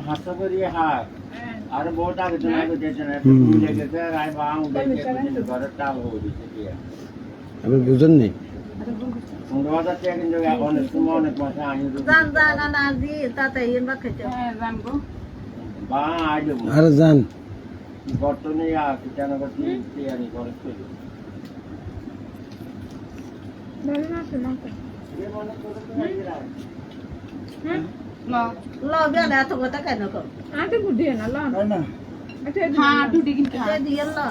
হাস্য করি হাত আর বহুত আগে তো আগে দিয়েছে না লেগেছে রায় বাং উঠেছে ঘরের টাল হয়ে দিচ্ছে দিয়ে আপনি বুঝেন নি 15,000 টাকা কিন্তু অনেক সময় অনেক মাসে আনি বা আইলো আর যান বর্তমানে কেন করছি তৈরি করে চলি ল বেলা এত কথা কেন কর আগে বুঝিয়ে না ল না হ্যাঁ টুটি কিন্তু দিয়ে ল না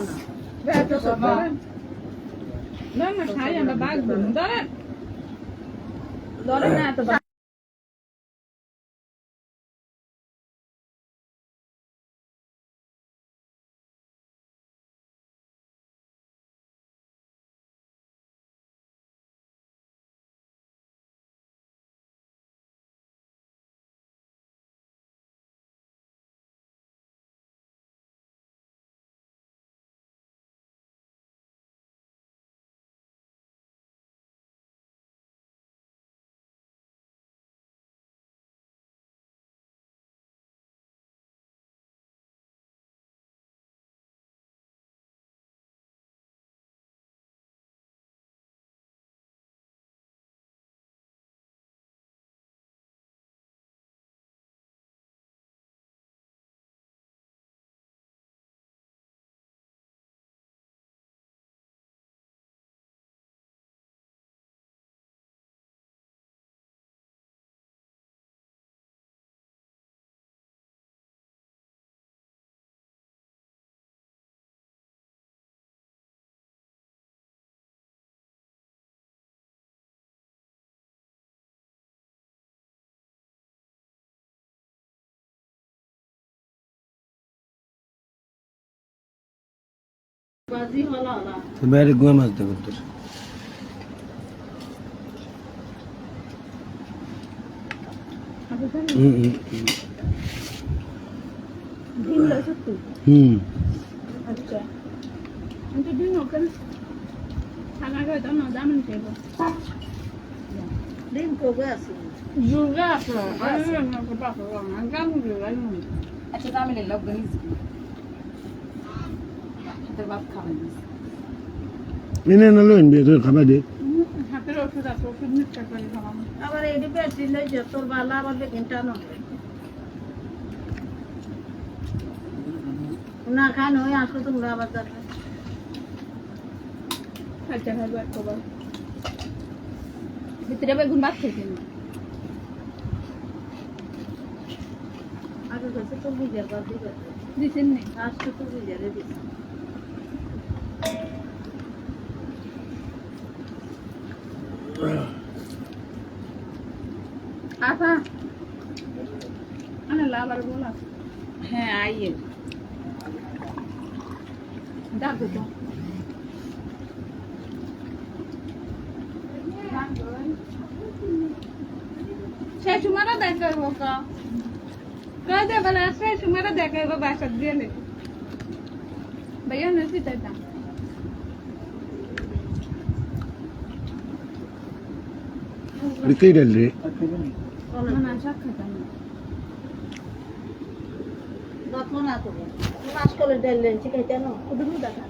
না না খাই আমরা বাঘ ধরে ধরে না এত বাজি হলো না বাইরে গুয়া মাছ দেবো তোর দিন লইছ তুই আচ্ছা আমি দিন ওখানে খানা খাই তো না দাম নিতে দিন কবে আসি জুগা তো আমি না তো পাবো না গাম জুগা নি আচ্ছা তো আমি লোক গনিস তোর বাপ খাবেন এনে না লইন বিয়ে তোর খাবার দে হাতের ওষুধ আছে ওষুধ নিতে করে খাওয়াবো আবার এই বেশি লই যে তোর বালা আবার বেকিনটা না না খান হয়ে আসো তোমরা আবার যাবে আচ্ছা খাইবো একবার ভিতরে বেগুন ভাত খেয়েছি আগে কাছে তো বুঝার বাদ দিবে দিছেন নি আজকে তো বুঝারে দিছে আফা আনে লাভার বলা হ্যাঁ আইয়ে ডাকো তো সে সুমারা দেখাইব কা কই দে বলে সে সুমারা দেখাইব বাসা দিলে ভাইয়া নসি তাইতা রিকেই ডাল রে না না শাক খাইতাম না যত্ন না তো মাস করে দিলেন ঠিক আছে না কুদু দেখা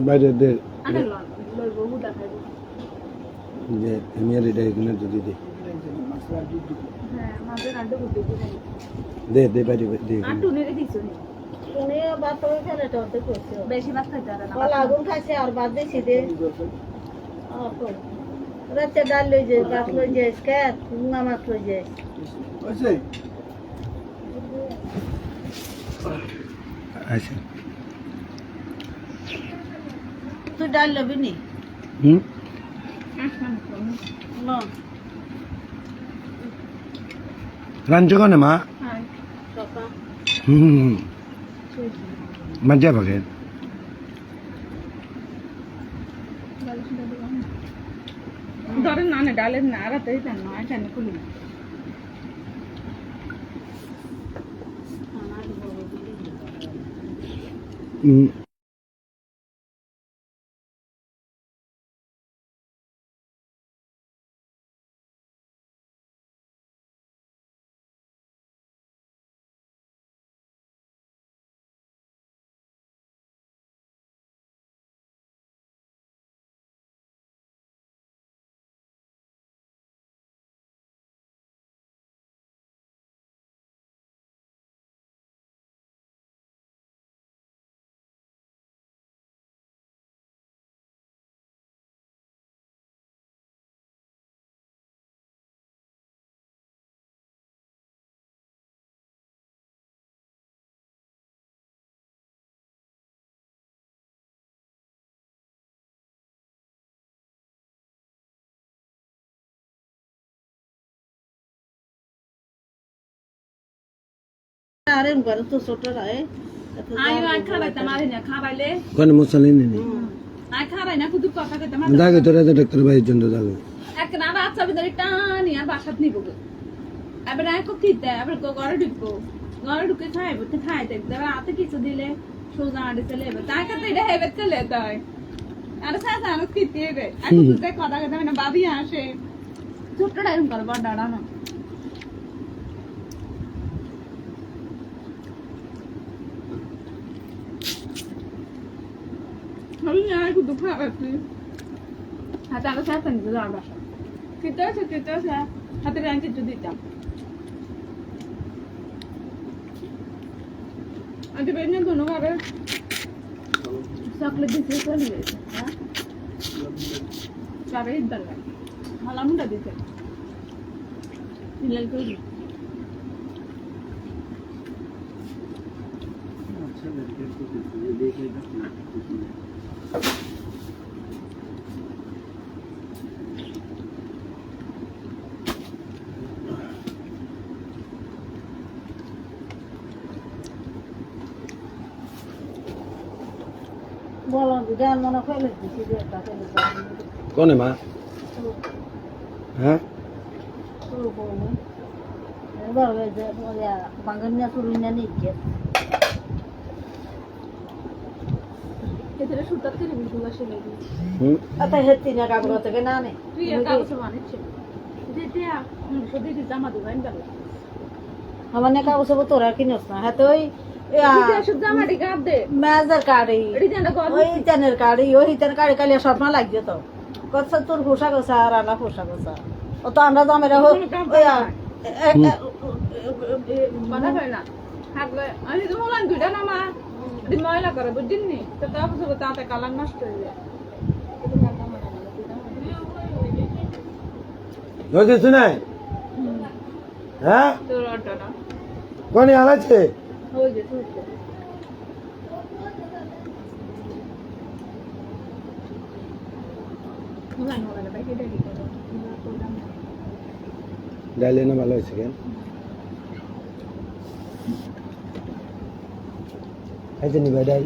বাইরে দে আনে লই বহু দেখাইব যে আমি আর এটা এখানে যদি দে হ্যাঁ মাঝে রান্ডে বুঝতে দে দে বাইরে দে আটু নেড়ে দিছো নি তুমি বাত হয়ে গেলে তো অর্ধেক করছো বেশি ভাত খাইতে আর না কলা আগুন খাইছে আর বাদ দিছি দে রাতে ডাল লই যে ভাত লই যে স্ক্যাট মুঙ্গা মাছ লই যে আচ্ছা তুই ডাল লবি নি হুম না রাঞ্চ কোনে মা হ্যাঁ সকা হুম মজা পাকে ধরেন না ডালের না রাতেই জান না এখানে খুলি হুম আরে ঘরে তো ছোট রায় আই খাবাইতাম আর না খাবাইলে কোন মশলা নেই আই খাবাই না শুধু কথা কইতাম দাগে তোরা তো ডাক্তার ভাইয়ের জন্য দাগে এক না বাচ্চা ভিতরে টানি আর বাসাত নিব এবার এক কিতে এবার ঘরে ঢুকবো ঘরে ঢুকে খাইবো তো খাই দেখতে এবার হাতে কিছু দিলে সোজা আড়ে চলে যাবে তাই কাছে এটা হেবে চলে তাই আর সাথে আর কিতে রে এখন তুই কথা কথা না বাবি আসে ছোটটা এরকম করে বড় দাঁড়ানো আমি আর একটু দুঃখ আছে হাতে আরো সাথে নিতে যাওয়ার বাসা কিতে আছে হাতে র্যাঙ্ক একটু দিতাম আজ বেরিয়ে কোনোভাবে চকলেট দিতে চলে গেছে হ্যাঁ চাবে ইদ্দার হালামুটা দিতে হিলাল করে বলো গান মনে ফেলে দিছি যে একটা ফেলে কোনে মা হ্যাঁ শুরু করবো এবার যে বাঙ্গানিয়া শুরু না নিকে এদের সুতার করে বিদ্যুৎ আসে নাকি আতা হেতি না কাপড় থেকে না নে তুই একা বসে বানাচ্ছি দিতে সদি দিতে জামা দোকান গেল আমার না কাপড় সব তোরা কিনস না হ্যাঁ তো ওই জামা ডি গাব দে মেজার কাড়ি এডি জানা গো ওই তেনের কাড়ি ওই তেনের কাড়ি কালি স্বপ্ন লাগছে তো কত তোর পোশাক আছে আর আনা পোশাক আছে ও তো আমরা জমেরা হোক বানা হয় না থাকলে আমি তো বললাম দুইটা না মা এডি ময়লা করে বুঝিন নি তো তারপর তাতে কালার নষ্ট হয়ে যায় নদী শুনাই হ্যাঁ তোর অটো না কোনে আলাছে ওই যে তুই ডাইলে না ভালো হয়েছে কেন খাইতে নিবা ডাইল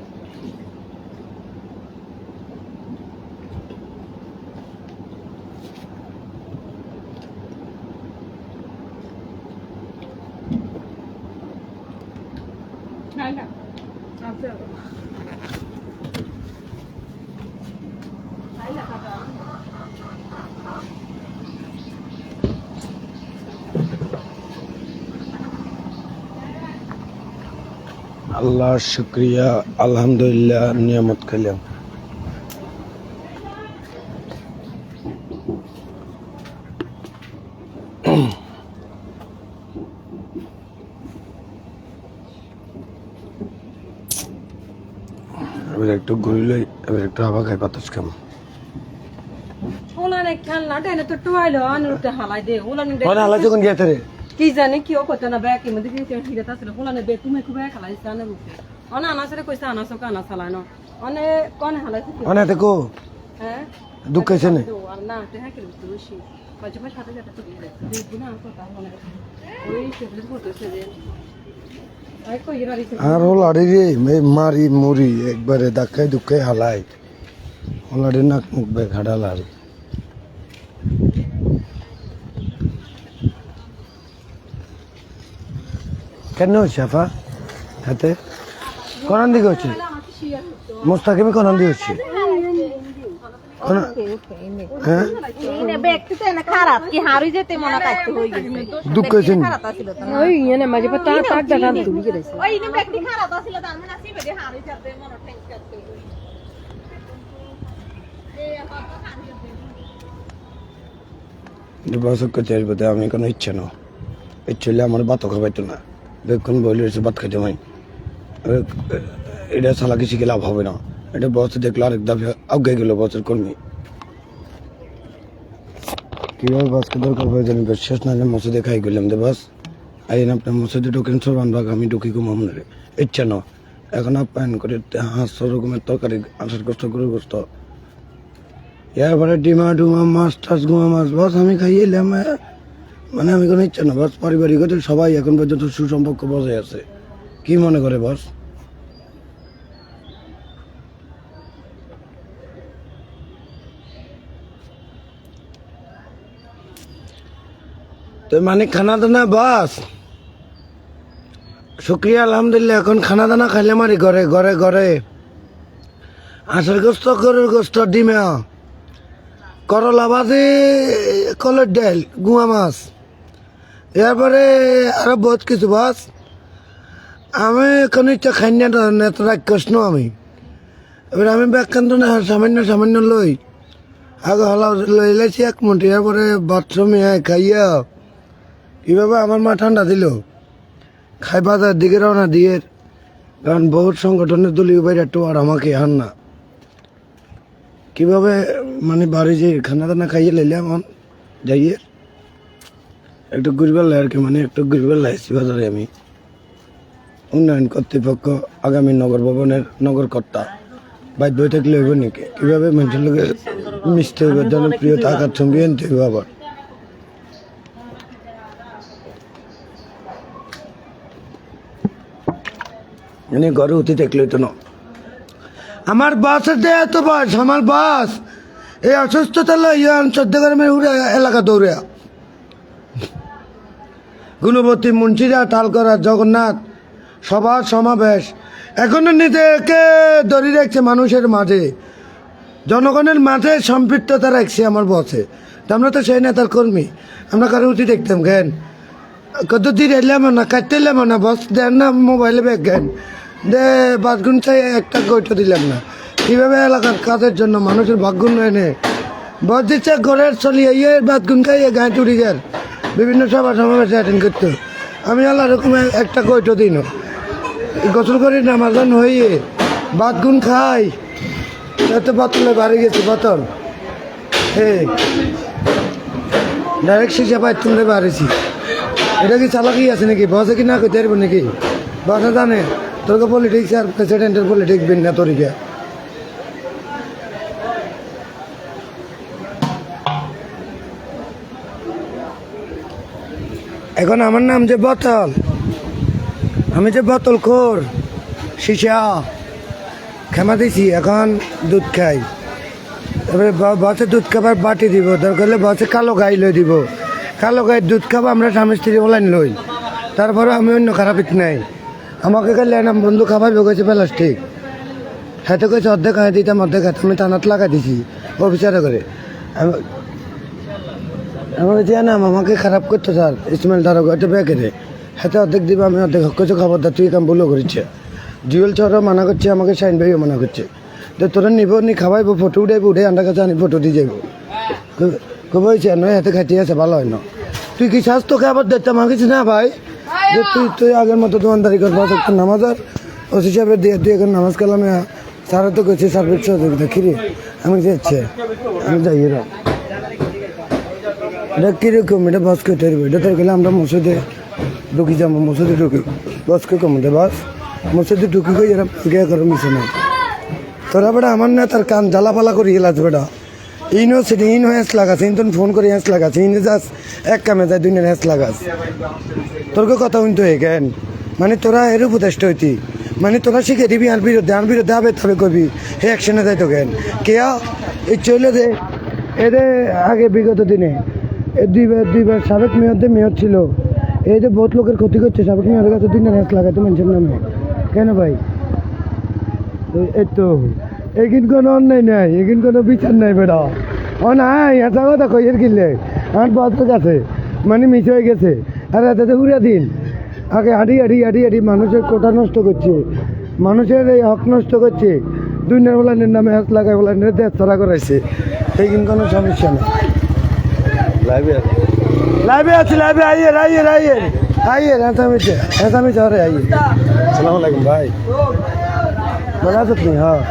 না আচ্ছা আল্লাহর শুকরিয়া আলহামদুলিল্লাহ নিয়ামত খেলাম এবার একটু ঘুরিলই এবার একটু হাওয়া খাই বাতাস খাম ওলানে খেলনা টেনে তো টুয়াইলো আনুরতে হালাই দে ওলানে ওরা হালা যখন গিয়েছে রে কি জানি কি ও কত না ব্যাগ মধ্যে কি হিরে তাছিল ওলানে বে তুমি খুব এক হালাই জানে রূপে অনা আনাসরে কইছে আনাসো কানা চালানো অনে কোন হালাই অনে দেখো হ্যাঁ দুঃখ আছে না তো আর না তে হাকে রূপে বেশি মাঝে মাঝে সাথে সাথে তো দিলে দেখবি না কথা মনে ওই সেগুলো করতেছে যে আই কই রারি আর ও লাড়ি রে মারি মুড়ি একবারে ধাক্কায় দুঃখায় হালাই ও লাড়ি নাক মুখ বে ঘাড়া লাড়ি কেন শাফা হাতে কোরআন দিকে হচ্ছে মোস্তাকিমি কোরআন দিয়ে হচ্ছে হ্যাঁ ব্যক্তিতে না খারাপ কি হারি যেতে মনে কাটতে হই গেছে দুঃখ আছে না খারাপ আছিল তো ওই এনে মাঝে পর তা তাক দাঁড়া তুলি গেছে ওই নি ব্যক্তি খারাপ আছিল তার মানে আসি বেদে হারি যেতে মনে ঠেক কাটতে বছর চাইব আমি কোনো ইচ্ছা না ইচ্ছে হলে আমার ভাতও খাবাইতো না বেক্ষণ বলে ভাত খাইতে আমি এটা চালাকি শিখে লাভ হবে না এটা বছর দেখলো আরেক দাবি আগে গেল বছর কর্মী কীভাবে বাসকে দরকার হয়ে জানি শেষ না মসজিদে খাই গেলাম দে বাস আইন আপনার মসজিদে ঢোকেন সরবান ভাগ আমি ঢুকি ঘুমাম না রে ইচ্ছা না এখন আপ্যায়ন করে হাঁস রকমের তরকারি আসার কষ্ট করে কষ্ট এরপরে ডিমা ডুমা মাছ টাছ গুমা মাছ বাস আমি খাই এলাম মানে আমি কোনো ইচ্ছা না বাস পারিবারিক সবাই এখন পর্যন্ত সুসম্পর্ক বজায় আছে কি মনে করে বস? তো মানে খানা দানা বাস শুক্রিয়া আলহামদুলিল্লাহ। এখন খানা দানা খাইলে মারি ঘরে ঘরে ঘরে আষাঢ় গোস্ত, গরুর গোস্ত, ডিমে, করলা ভাজি, কলের ডাল, গুয়া মাছ, এরপরে আরো বহুত কিছু বাস। আমি এখন ইচ্ছা খাই না, এত রাক্ষস নো আমি। এবার আমি ব্যাখ্যান্ত না সামান্য সামান্য লই, আগে হলা লই লাইছি এক মুঠি, এরপরে বাথরুমে খাইয়া কিভাবে আমার মা ঠান্ডা দিল, খাই বাজার দিকে রওনা দিয়ে। কারণ বহুত সংগঠনের দলীয় বাইরে টোয়ার আমাকে হান না কিভাবে মানে বাড়ি যে খানা দানা খাইয়ে লাইলে এমন যাইয়ে একটু ঘুরবার লাই আর কি, মানে একটু ঘুরবার লাইছি বাজারে। আমি উন্নয়ন কর্তৃপক্ষ আগামী নগর ভবনের নগরকর্তা বাইর বই থাকলে হইব নাকি, কিভাবে মানুষের লোকে মিশতে হইব, জনপ্রিয় থাকার ছবি আনতে হইব। আবার মানে ঘরে উঠে থাকলে তো না। আমার বাসের দেয় এত বাস, আমার বাস এই অসুস্থতা লইয়ান 14 গ্রামের এলাকা দৌড়া গুণবতী, মুন্সিরা, তালকরা, জগন্নাথ সবার সমাবেশ এখনো নিজেকে ধরে রাখছে মানুষের মাঝে, জনগণের মাঝে সম্পৃক্ততা রাখছে আমার বসে। আমরা তো সেই নেতার কর্মী, আমরা কারো উঠে দেখতাম জ্ঞান কত দিন এলাম না, কাটতে এলাম না, বস দেন না মোবাইলে ব্যাগ জ্ঞান দে 5 গুণ চাই একটা গৈটো দিলাম না। কীভাবে এলাকার কাজের জন্য মানুষের ভাগ্য উন্নয়নে বস দিচ্ছে, ঘরের চলিয়ে ইয়ে 5 গুণ খাইয়ে গায়ে টুরি গেল বিভিন্ন সভা সমাবেশে অ্যাটেন্ড করতো। আমি আল্লাহ রকম একটা গৈটো দিন গোসল করে নামাজান হইয়ে 5 গুণ খাই, এত বোতলে বাড়ি গেছি বোতল ডাইরেক্ট শিশা পাই তুলে বাড়িছি। এটা কি চালাকি আছে নাকি? বসে কি না করতে পারবো নাকি? বসে জানে তোকে পলিটিক্স আর প্রেসিডেন্টের পলিটিক্স বিন না তরিকা। এখন আমার নাম যে বোতল, আমি যে বোতল খোর শিশা ক্ষমা দিছি, এখন দুধ খাই। তারপরে বসে দুধ খাবার বাটি দিব, দরকার হলে বসে কালো গাই লই দিব, কালো গায়ের দুধ খাবো আমরা স্বামী স্ত্রী বলেন লই। তারপরে আমি অন্য খারাপিত নাই, আমাকে খাইলে নাম বন্ধু খাবার বেগেছে প্লাস্টিক, হাতে কইছে অর্ধেক খাই দিতাম অর্ধেক খাইতে আমি টানাত লাগা দিছি অফিসারে করে। আমাকে যে নাম আমাকে খারাপ করতো স্যার ইসমাইল তারা হয়তো বেঁকে হাতে অর্ধেক দিব, আমি অর্ধেক কিছু খাবার দা তুই কাম ভুলও করেছে। জুয়েল চরও মানা করছে, আমাকে শাইন ভাইও মানা করছে, তো তোরা নিব নি খাওয়াইবো, ফটো উঠাইবো, উঠে আন্ডার কাছে আনি ফটো দিয়ে যাইব। খুব হয়েছে নয় হাতে খাইতে আছে ভালো হয় না। তুই কি চাস তোকে আবার দেখতাম আমার কিছু না ভাই, যে তুই আগের মতো দোকানদারি করবো একটা নামাজ আর ওসি সাহেবের দিয়ে তুই এখন নামাজ কালামে সারা তো করছে সার্ভিস সহযোগিতা খিরে আমি যাচ্ছে আমি যাই এরকম। এটা কীরকম? এটা বাস করতে পারবো, এটা তোর গেলে আমরা মসজিদে ঢুকি যাবো, মসজিদে ঢুকি বাসকে কমতে বাস মসজিদে ঢুকি গিয়ে এরকম গিয়ে করো মিশে নাই। তোরা বেটা আমার না তার কান জ্বালাপালা করি গেলাস বেটা, ইনও সেটি ইন হ্যাঁস লাগাস, ইন তোর ফোন করে হ্যাঁস লাগাস, ইনে যাস এক কামে যায় 2 হ্যাঁস লাগাস। তোরকে কথা শুনতে হয়ে কেন? মানে তোরা এর উপদেষ্টা হইতি, মানে তোরা শিখে দিবি আর বিরুদ্ধে আবে তবে কবি হে অ্যাকশনে যাইতো কেন? কেয়া এই চলে দে এদের আগে বিগত দিনে দুইবার সাবেক মেয়র ছিল, এই যে বহুত লোকের ক্ষতি করছে সাবেক মেয়রের কাছে 2 হ্যাঁস লাগাইতো মানুষের নামে কেন ভাই? এই তো এগিন কোনো অন্যায় নাই, এগিন কোনো বিচার নাই বেড়া। ও নাই এসা কথা কইয়ের কিনলে আমার বছর কাছে মানে মিস হয়ে গেছে। আর এতে উড়া দিন আগে হাঁটি মানুষের কোটা নষ্ট করছে, মানুষের এই হক নষ্ট করছে, 2 বলানের নামে হাত লাগায় বলানের দেশ ছাড়া করাইছে। এগিন কোনো সমস্যা নেই। লাইভে আছি আইয়ে আসামি শহরে আইয়ে। সালাম আলাইকুম ভাই, ভালো আছো তুমি? হ্যাঁ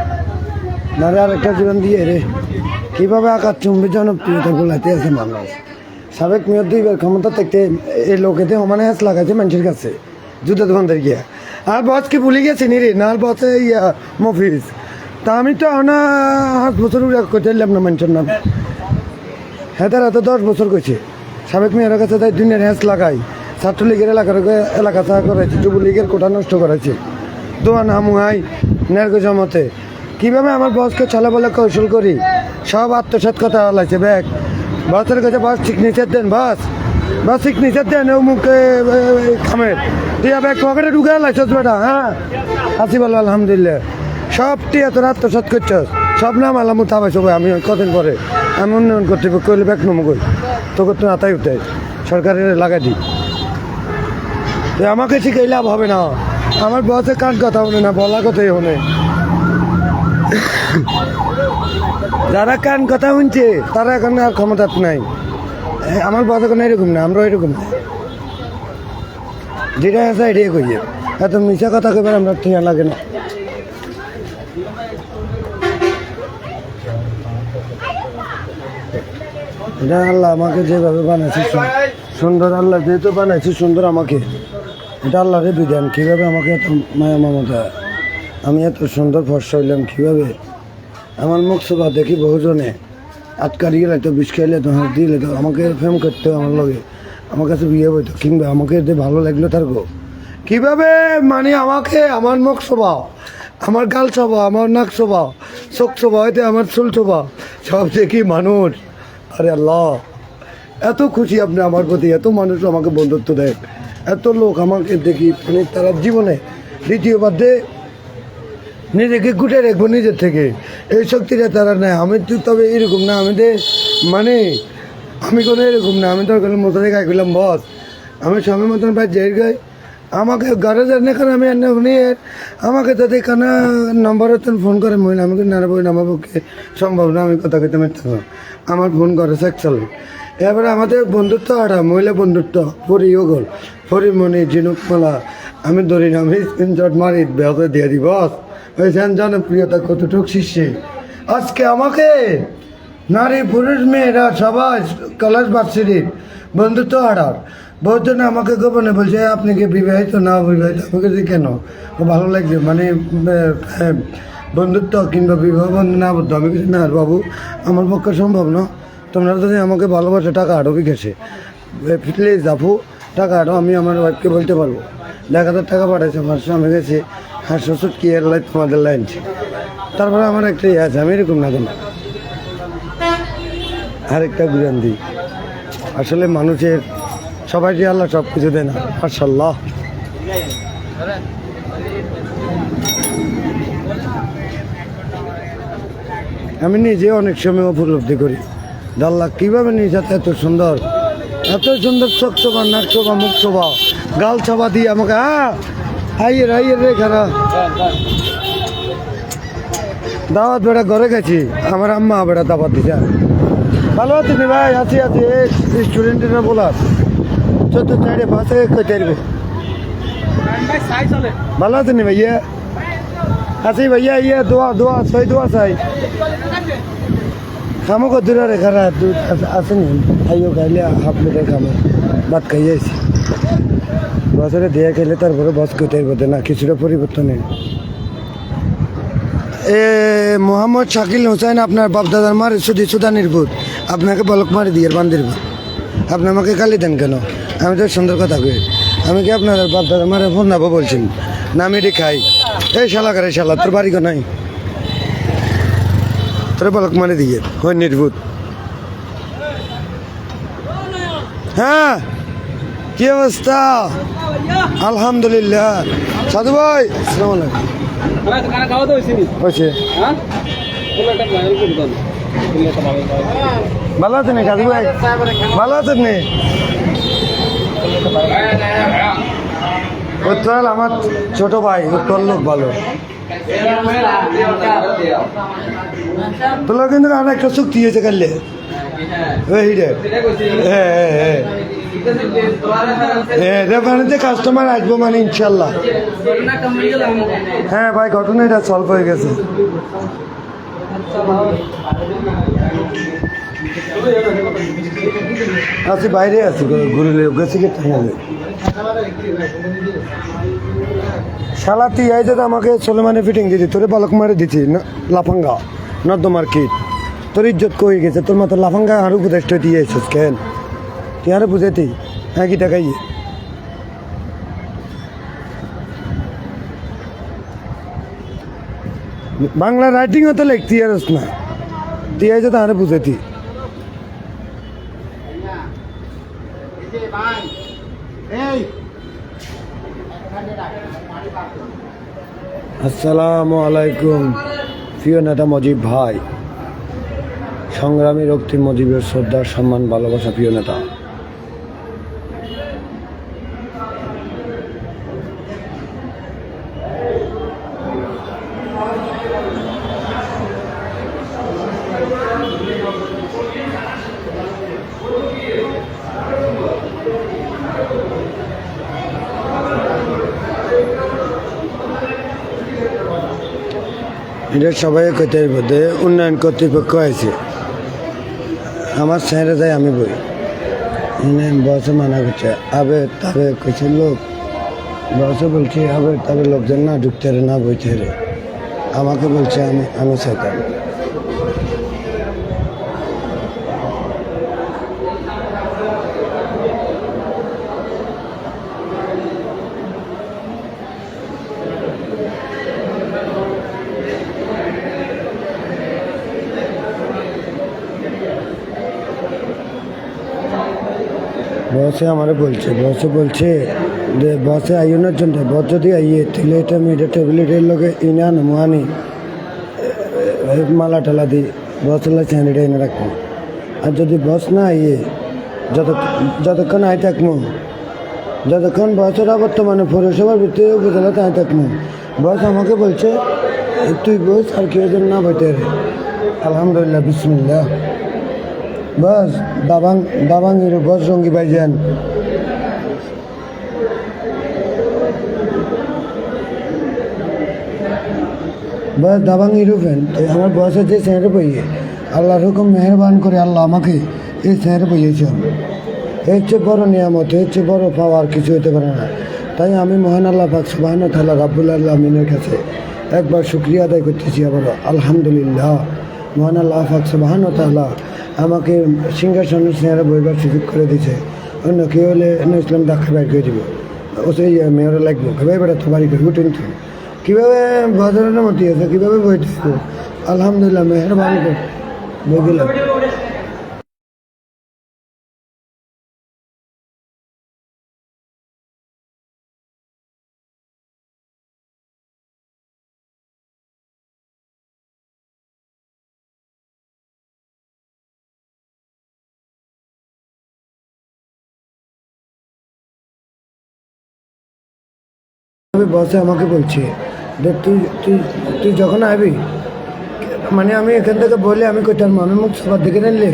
নারে আর একটা জীবন দিয়ে রে কীভাবে আকার চুম্বি জনপ্রিয়তা গোলাতে আছে মানুষ। সাবেক মেয়র 2বার ক্ষমতা থাকতে এই লোকেতে সমানে হাত লাগাইছে মানুষের কাছে জুতো দোকানদার গিয়া। আর বস কি ভুলে গেছে নি রে? না বসে ইয়া মফিজ তা আমি তো না 8 বছর করতে এলাম না মানুষের নামে। হ্যাঁ তারা তো 10 বছর করছে সাবেক মেয়রের কাছে তাই 2 হ্যাঁস লাগাই ছাত্রলীগের এলাকা ছাড়া করেছে, যুবলীগের কোটা নষ্ট করেছে, দোয়া নামুহাই নের্গ জমতে কীভাবে আমার বসকে চলে বলে কৌশল করি, সব আত্মসাৎ কথা লাগছে। ব্যাগ বাসের কাছে বাস ঠিক নিচের দেন, বাস ঠিক নিচের দেন, ও মুখে খামের দিয়া ব্যাগ পকেটে ঢুকে লাগছস বেটা। হ্যাঁ আসি বলো আলহামদুলিল্লাহ, সব টিয়া তোর আত্মসাৎ করছস, সব নাম আলাম থামাইছ। আমি কদিন পরে আমি উন্নয়ন কর্তৃপক্ষ করলে ব্যাগ নমো করি তোকে তো আতাই উঠে সরকারের লাগাই দিই। তো আমাকে শিখাই লাভ হবে না, আমার বসে কান কথা বলে না, বলা কথাই হলে। যারা কান কথা শুনছে তারা এখন আর ক্ষমতা নাই। আমার বস এখন এরকম না, আমরা এরকম না, যেটা আছে এটাই কইয়ে, এত মিশা কথা কইবার আমরা ঠিক লাগে না। এটা আল্লাহ আমাকে যেভাবে বানাইছে সুন্দর, আল্লাহ যেহেতু বানাইছে সুন্দর আমাকে, এটা আল্লাহরে বিধান। কীভাবে আমাকে এত মায়া মমতা, আমি এত সুন্দর ফর্সা হইলাম কীভাবে। আমার মুখ সভা দেখি বহুজনে আটকারি গেলে তো বিষ খাইলে তো হাত দিলে তো আমাকে ফেম করতে আমার লগে, আমার কাছে বিয়ে হইতো, কিংবা আমাকে যে ভালো লাগলো তার গো কীভাবে মানে আমাকে, আমার মুখ স্বভাব, আমার গাল স্বভাব, আমার নাক স্বভাব, চোখ স্বভাব, হয়তো আমার চুল স্বভাব, সব দেখি মানুষ। আরে আল্লাহ এত খুশি আপনি আমার প্রতি, এত মানুষ আমাকে বন্ধুত্ব দেয়, এত লোক আমাকে দেখি মানে তারা জীবনে দ্বিতীয়বার দে নিজেকে গুটে রাখবো নিজের থেকে, এই শক্তিটা তারা নেয়। আমি তো তবে এরকম না, আমি মানে আমি কোনো এরকম না, আমি তো মতো গাই করলাম বস, আমি সময় মতন ভাই জের গাই আমাকে ঘরে যান না, কারণ আমি এনে শুনি আমাকে তো এখানে নম্বরে ফোন করে মহিলা, আমাকে না বই আমার পক্ষে সম্ভব না, আমি কথা কইতে পারতাম না, আমার ফোন করে সেক চলে। এবারে আমাদের বন্ধুত্ব আটা মহিলা বন্ধুত্ব পরি ওগল পরিমণি ঝিনুকমালা আমি ধরি না, আমি স্ক্রিনশট মারি বেহতে দিয়ে দিই বস। ওই জনপ্রিয়তা কতটুক শীর্ষে আজকে আমাকে নারী পুরুষ মেয়েরা সবাই কলেজ ভার্সিটির বন্ধুত্ব আড়ার বহুজন আমাকে গোপনে বলছে আপনি কি বিবাহিত না অবিবাহিত, আমাকে যে কেন ও ভালো লাগছে মানে বন্ধুত্ব কিংবা বিবাহ বন্ধন আবদ্ধ। আমি কিছু না বাবু আমার পক্ষে সম্ভব না, তোমরা যদি আমাকে ভালোবাসে টাকা আটও বিকাশে প্লিজ আপু টাকা আটও, আমি আমার ওয়াইফকে বলতে পারবো 1,000 টাকা পাঠাইছে আমার স্বামী গেছে 800 কি এর লাইন তোমাদের লাইন। তারপরে আমার একটা ইয়ে আছে, আমি এরকম না কেন আরেকটা গুরান দিই। আসলে মানুষের সবাই যে আল্লাহ সব কিছু দেয় না, মাশাআল্লাহ। আমি নিজে অনেক সময় উপলব্ধি করি আল্লাহ কীভাবে নিজে এত সুন্দর চোখ শোভা, নাক শোভা, মুখ শোভা, গাল শোভা দিয়ে আমাকে আইয়ের রে খারা দাওয়াত বেড়া ঘরে গেছি, আমার আম্মা বেড়া দাওয়াত দিছে। ভালো আছি নি ভাই? আছি স্টুডেন্টেরা বলার চোদ্দ চাইড়ে বাসে চাইবে। ভালো আছেন নি ভাইয়া? আছি ভাইয়া, ইয়ে দোয়া চাই খামো কত রে খারা দুধ আসেনি খাইও, খাইলে হাফ প্লেটের খামো ভাত খাইয়ে আছি বছরে দিয়ে খাইলে তারপরে বস কোথায় বোধে না কিছুটা পরিবর্তন নেই। মোহাম্মদ শাকিল হোসেন আপনার বাপদাদার মার সুদানির ভূত, আপনাকে বলক মারি দিয়ে বান্দির ভূত, আপনি আমাকে গালি দেন কেন? আমি তো সুন্দর কথা কই, আমি কি আপনার বাপদাদার মারে ফোন নাবো বলছেন না? আমি এটি খাই, এই শালা করে শালা তোর বাড়ি নাই, তোর বলক মারি দিয়ে হয় নির্ভূত। হ্যাঁ কি অবস্থা? আলহামদুলিল্লাহ। সাধু ভাই আসসালামু আলাইকুম। ভালো আছেন সাধু ভাই? ভালো আছেন নি? উত্তর আমার ছোট ভাই, উত্তর লোক ভালো। তোলা কিন্তু আর একটা চুক্তি হয়েছে কাললে রেফারেন্সে কাস্টমার আসবো মানে ইনশাল্লাহ। হ্যাঁ ভাই ঘটনা এটা সলভ হয়ে গেছে। আছি বাইরে আছি, ঘুরে গেছি শালা তুই এই যে আমাকে সোলেমানে ফিটিং দিতি, তোরে বালক মারে দিছি লাফাঙ্গা নর্দমার কিট, তোর ইজ্জত কই গেছে, তোর মাথার লাফাঙ্গা আরো উপদেষ্টা দিয়ে এসেছিস কেন? তুই আরো বুঝেতি হ্যাঁ কি টাকাই বাংলা রাইটিং তো লিখতি আর না তুই আইছে তাহলে বুঝাইতি আসসালামু আলাইকুম প্রিয় নেতা মজিব ভাই, সংগ্রামী রক্তিম মজিবের শ্রদ্ধা সম্মান ভালোবাসা প্রিয় নেতা। এটা সবাই কইতে হইব উন্নয়ন কর্তৃপক্ষ আছে আমার স্যারে যাই আমি বই বসে মানা করছে আবে তবে কিছু লোক বসে বলছে আবে তবে লোকজন না ঢুকতে রে না বইতে রে আমাকে বলছে আমি সেতাম বসে আমারে বলছে যে বসে আইনের জন্য বস যদি আইয়ে তাহলে এটা মেয়েটা টেবিলের লগে ইনা নমুয়ানি মালা টালা দিই বসলা স্যানিটা এনে রাখবো আর যদি বস না আইয়ে যতক্ষণ আই থাকবো যতক্ষণ বসের বর্তমানে পৌরসভার ভিতরে উপজেলাতে আই থাকবো বস আমাকে বলছে তুই বস আর কেউ যেন না বইতে রে আলহামদুলিল্লাহ বিসমিল্লাহ बस दाबांग बस रंगी भाईजान बस दाबांग फैन तो हमारे बस जे शहर पाइए আল্লাহর হুকুম মেহরবান করে আল্লাহ আমাকে এই শহরে পাইয়েছেন এর চেয়ে বড় নিয়ামত এর চেয়ে বড় পাওয়ার কিছু হতে পারে না তাই আমি মহান আল্লাহ পাক সুবহানাহু ওয়া তাআলা রাব্বুল আলামিনের কাছে একবার শুকরিয়া আদায় করতেছি আবার আলহামদুলিল্লাহ মহান আল্লাহ পাক সুবহানাহু ওয়া তাআলা আমাকে সিংহাসনের চেহারা বইবার সুযোগ করে দিছে অন্য কেউ হলে ইসলাম ডাক্তার বাইর করে দিব ও সেই মেয়রে লাগবো কীভাবে বেড়া তো বাড়ি করে উঠেন তো কীভাবে বাজারের মতো আছে কীভাবে বইতে আলহামদুলিল্লাহ মেহরবানি করে বই দিলাম বসে আমাকে বলছে যে তুই যখন আবি মানে আমি এখান থেকে বলে আমি কইতাম আমি মুখ সবার দিকে নিলে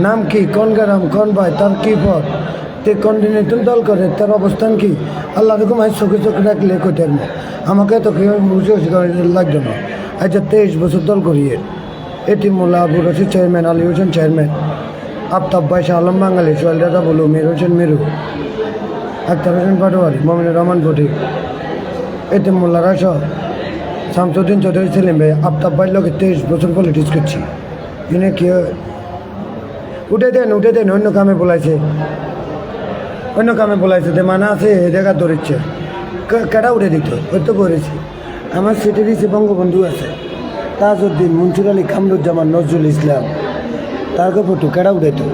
নাম কি কোন গ্রাম কোন ভাই তার কী পথ তে কোন দিনে তুমি দল করে তার অবস্থান কি আল্লাহ রকম আজ চোখে চোখে রাখলে কইতাম আমাকে তো কেউ বুঝে লাগতো না আজ 23 বছর দল করিয়ে এটি মোল্লা আবু রশিদ চেয়ারম্যান আলী হোসেন চেয়ারম্যান আফতাব ভাই শাহ আলম বাঙালি সোহেল দাদা বলু মির হোসেন মিরু আক্তার হোসেন পাটোয়ারি মমিনুর রহমান ফটিক এতে মোল্লা রাশা শামসুদ্দিন চৌধুরী সেলিম ভাই আফতাব ভাই লোকে 23 বছর পলিটিক্স করছি এনে কি উঠে দেন অন্য কামে বলাইছে যে মানা আছে এ জায়গা ধরেছে কেটা উঠে দিত ওই তো করেছি আমার সিটি দিয়েছে বঙ্গবন্ধু আছে তাজউদ্দিন মনসুর আলী কামরুজ্জামান নজরুল ইসলাম তারকে ফটো কেটা উঠে তো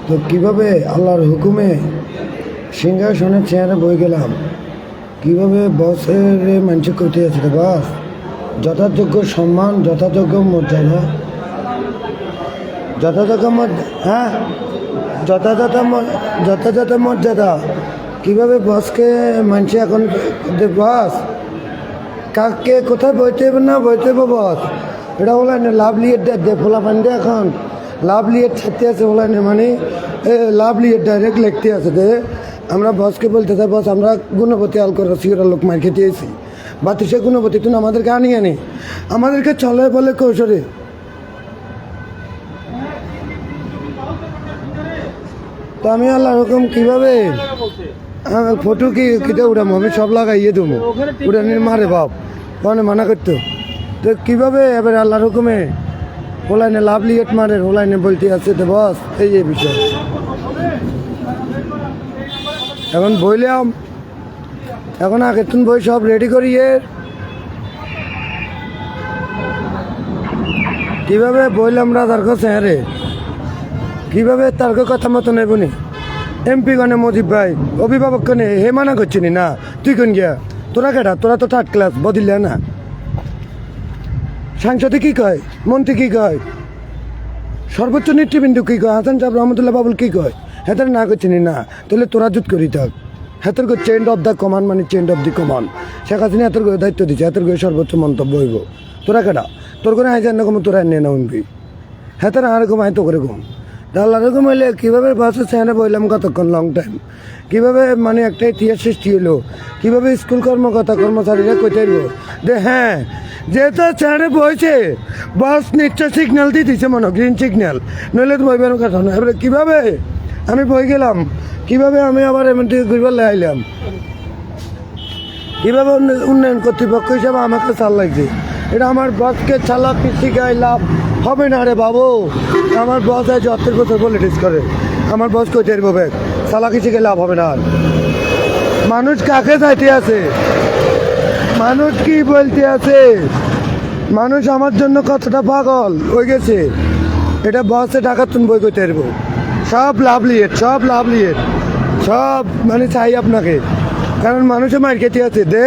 তো কীভাবে আল্লাহর হুকুমে সিংহাসনের চেয়ারে বই গেলাম কীভাবে বসের মানুষ করতে আছে রে বস যথাযোগ্য সম্মান যথাযোগ্য মর্যাদা যথাযথ মর্যাদা কীভাবে বসকে মানুষ এখন বস কাকে কোথায় বইতে হবে না বইতে হবে বস এটা বলে লাভ লিয়ে দে ফোলা পান্ডে এখন লাভ লিয়ে ছাড়তে আছে বলে মানে লাভ লিয়ে ডাইরেক্ট লিখতে আছে যে আমরা বসকে বলতে চাই বস আমরা গুণবতী আলকর রসিকরা লোক মার খেতে এসেছি বা তুই সে গুণবতী তুই আমাদেরকে আনিয়ে নে আমাদেরকে চলে বলে কৌশলে তো আমি আল্লাহ হুকুম কীভাবে ফটো কি কিটা উঠাম আমি সব লাগাইয়ে দেবো উঠে নিয়ে মারে বাপ মানে মানা করতো তো কীভাবে এবার আল্লাহর হুকুমে ওলাইনে লাভ লিয়েট মারে ওলাইনে বলতে আছে তো বস এই যে বিষয় এখন বইলাম এখন আগের তুন বই সব রেডি করিয়ে কিভাবে বইলাম রাজার কাছে হ্যাঁ রে কিভাবে তার কথা মতো নেব নি এমপি গনে মজিব ভাই অভিভাবক গনে হে মানা করছি না তুই কোন গিয়া তোরা কেটা তোরা তো 3rd ক্লাস বদিলে না সাংসদে কি কয় মন্ত্রী কি কয় সর্বোচ্চ নেতৃবৃন্দ কি কয় হাসান সাহেব রহমতুল্লাহ বাবুল কি কয় হেতার না করছি না তাহলে তোরা জুত করি থাক হেতর চেঞ্জ অফ দ্য কমান্ড মানে change of the command Sheikh Hasina হেতর দায়িত্ব দিচ্ছে হেতর সর্বোচ্চ মন্তব্য হইব তোরা কেটা তোর করে আইজান না কম তোরা নিয়ে না এমপি হেতার আর কম আয় তো করে কম তাহলে এরকম হইলে কীভাবে বাসে সেখানে বললাম কতক্ষণ লং টাইম কীভাবে মানে একটা ইতিহাস সৃষ্টি হলো কীভাবে স্কুল কর্মকর্তা কর্মচারীরা কোথায় যে হ্যাঁ যেহেতু সেখানে বইছে বাস নিশ্চয় সিগন্যাল দিয়ে দিচ্ছে মনে গ্রিন সিগন্যাল নইলে তো বইবেন কথা না এবারে কীভাবে আমি বই গেলাম কীভাবে আমি আবার এমন থেকে ঘুরবার আইলাম কীভাবে উন্নয়ন কর্তৃপক্ষ হিসাবে আমাকে চাল লাগছে এটা আমার বসকে চালাকি শিখাই লাভ হবে না রে বাবু আমার বস আছে 38 বছর পলিটিক্স করে আমার বস কই তেরবো ব্যাগ চালাকি শিখে লাভ হবে না আর মানুষ কাকে যাইতে আছে মানুষ কি বলতে আছে মানুষ আমার জন্য কতটা পাগল হয়ে গেছে এটা বসে টাকা তুমি বই করতে পারবো সব লাভ লিয়েট সব মানে চাই আপনাকে কারণ মানুষে মার খেতে আছে দে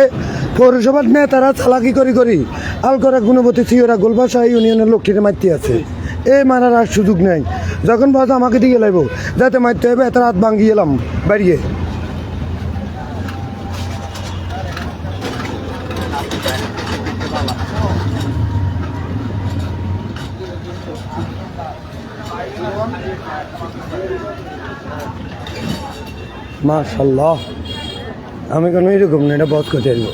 পৌরসভার নেতারা চালাকি করি আলকরা গুণবতী সিওরা গোলবাসা ইউনিয়নের লোকটিকে মারতে আছে এই মারার আর সুযোগ নেই যখন বস আমাকে দিয়ে লাগব যাতে মারতে হবে এত রাত ভাঙিয়ে গেলাম বাড়িয়ে মাশাআল্লাহ আমি কোনো এরকম না এটা বস করতে পারবো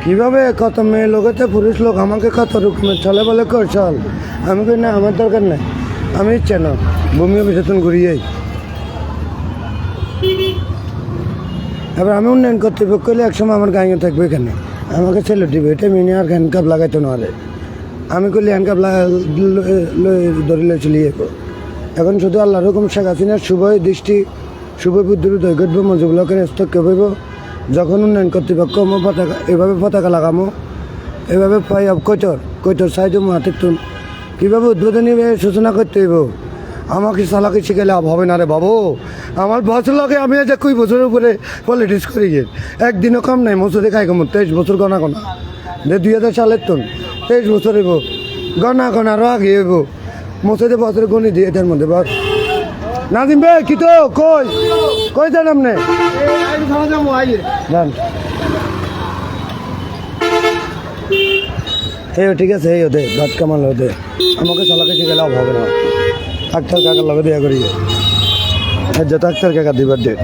কীভাবে কত মেয়ে লোকেতে পুরুষ লোক আমাকে কত রকমের চলে বলে কর চল আমি কই না আমার দরকার নাই আমি ইচ্ছে না ভূমি অভিযাতন ঘুরিয়েই এবার আমি উন্নয়ন কর্তৃপক্ষ হলে একসময় আমার গাঁয়ে থাকবে এখানে আমাকে ছেলে দিবে এটা মিনি আর হ্যান্ডকাপ লাগাইতো না আরে আমি করলে হ্যান্ডকাপ ধরিলে চলে যাবো এখন শুধু আল্লাহর হুকুম শেখ হাসিনার শুভ দৃষ্টি শুভ বুদ্ধির উদয় ঘটবো মজিবুল্লাহকে হস্তক্ষেপ হইব যখন উন্নয়ন কর্তৃপক্ষ পতাকা এভাবে পতাকা লাগামো এভাবে কৈতর সাইজ হাতের তুন কীভাবে উদ্বোধনী সূচনা করতে হইব আমাকে চালাকি শিখে লাভ হবে না রে বাবু আমার বছর লাগে আমি আজ 21 বছরের উপরে পলিটিক্স করি গিয়ে একদিনও কম নাই মসুদে খাই কম 23 বছর গণা যে 2000 সালের তুন 23 বছর হইব গণা আরও আগে হইব মসুদে বছরে গণি দিয়ে এটার মধ্যে বস নাজিম ভাই কি তো কই যান আপনি যান এই ঠিক আছে এই ওদের ভাত কামাল ওদের আমাকে চালাকে শিখে লাভ হবে না আক্তার কাকার লগে দেয়া করি যত আক্তার কাকা দিবার ডেট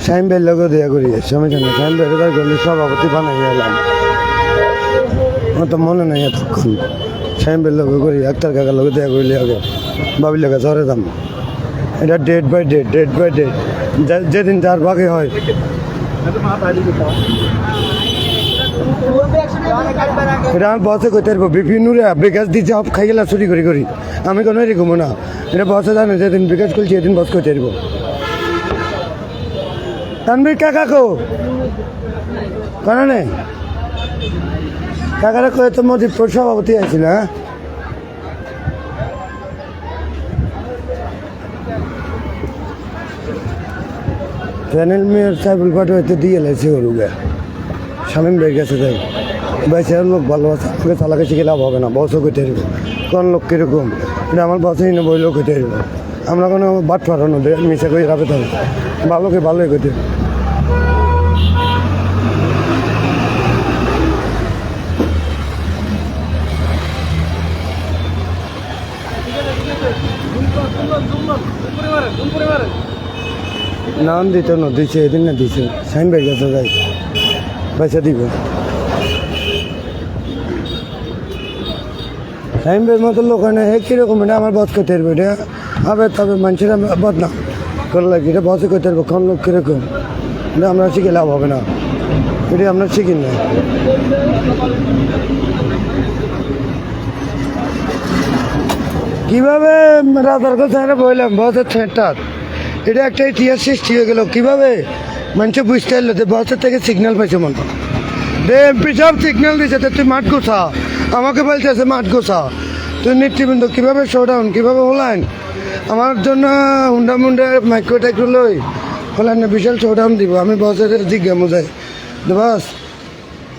শাহিম ভাইয়ের লগে দেয়া করি সমস্যা নেই শাহিম ভাই করলে সভাপতি বানাই এলাম আমার তো মনে নেই এতক্ষণ শাহিম ভাইয়ের লগে করি আক্তার কাকার লগে দেয়া করলে আগে বাবির লগে ঝরে দাম এটা ডেট বাই ডেট যেদিন যার ভাগে হয় এটা আমি বসে করতে পারবো বিভিন্ন বিকাশ দিচ্ছে সব খাই গেলাম চুরি করি আমি কোনো এরকম না এটা বসে জানে যেদিন বিকাশ করছি এদিন বস করতে পারবো তানবীর কাকা কেন নেই কাকারা কয়ে তো মজিবপুর সভাপতি আছি না প্যানেল মেয়র সাইবুল পাঠে হয়তো দিয়ে লাগছে গরুকে শামীম বের গেছে তাই বাইশের লোক ভালোবাসে আমাকে চালাকে শিখে লাভ হবে না বসও করতে পারবো কোন লোক কীরকম এটা আমার বসেই না বইলেও করতে পারবো আমরা কোনো বাট ফাটানো মিশে করে রাখতে হবে ভালোকে ভালোই করতে নাম দিত না দিছে এদিন না দিছে সাইন বের গেছে যাই পয়সা দিব টাইমের মতো লোক হয় না হে কীরকম এটা আমার বধ করতে পারবো এটা হবে তবে মানুষের বদনাম করলে কি এটা বসে করতে পারবো কোন লোক কীরকম এটা আমরা শিখে লাভ হবে না এটা আমরা শিখি না কীভাবে রাজার কথা বললাম বসের ছেঁটার এটা একটা ইতিহাস সৃষ্টি হয়ে গেল কীভাবে মানুষে বুঝতে পারলো যে বসের থেকে সিগন্যাল পাইছে মনে এমপি সব সিগন্যাল দিচ্ছে তুই মাঠ গোছা আমাকে বলতেছে মাঠ গোছা তুই নেতৃবৃন্দ কীভাবে শোডাউন কীভাবে হলাইন আমার জন্য হুন্ডা মুন্ডা মাইক্রো টাইক্রো লই হলাইন না বিশাল শোডাউন দিব আমি বসের জিজ্ঞা মোজাই বাস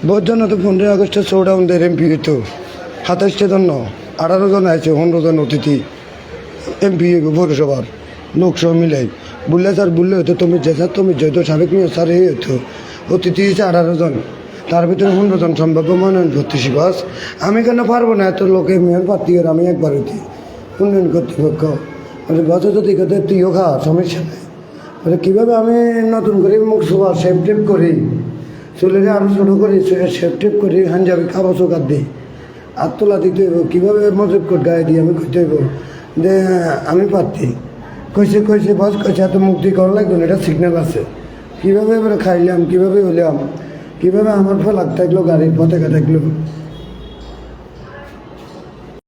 বহুত জন্য তো 15 আগস্টে শোডাউন দেয় এমপি তো 27 জন 18 জন আছে 15 জন অতিথি এমপি পৌরসভার লোকসভা মিলাই বললে স্যার বললে হতো তুমি যে স্যার তুমি যেহেতু সাবেক মেয়র স্যার এই হতো অতিথি হচ্ছে 18 জন তার ভিতরে 15 জন সম্ভাব্য মনোনয়ন করতেছি বাস আমি কেন পারবো না এত লোকে মেয়র প্রার্থী করে আমি একবার হইতে উন্নয়ন কর্তৃপক্ষ বলে বছর যদি কথা তুইও খা সমস্যা নেই বলে কীভাবে আমি নতুন করে মুখ সবার সেফ টেপ করি চুলের আরও ছোটো করি সেফ টেপ করি হাঞ্জাবি খাবার চোকার দিই আর তোলা দিতে হইব কীভাবে মজুব কোট গায়ে দিই আমি কইতে হইব যে আমি প্রার্থী কইছে বস কইছে এত মুক্তি করা লাগবে না এটা সিগন্যাল আছে কীভাবে এবারে খাইলাম কীভাবে হইলাম কীভাবে আমার ফলাক থাকলো গাড়ির পতাকা থাকলো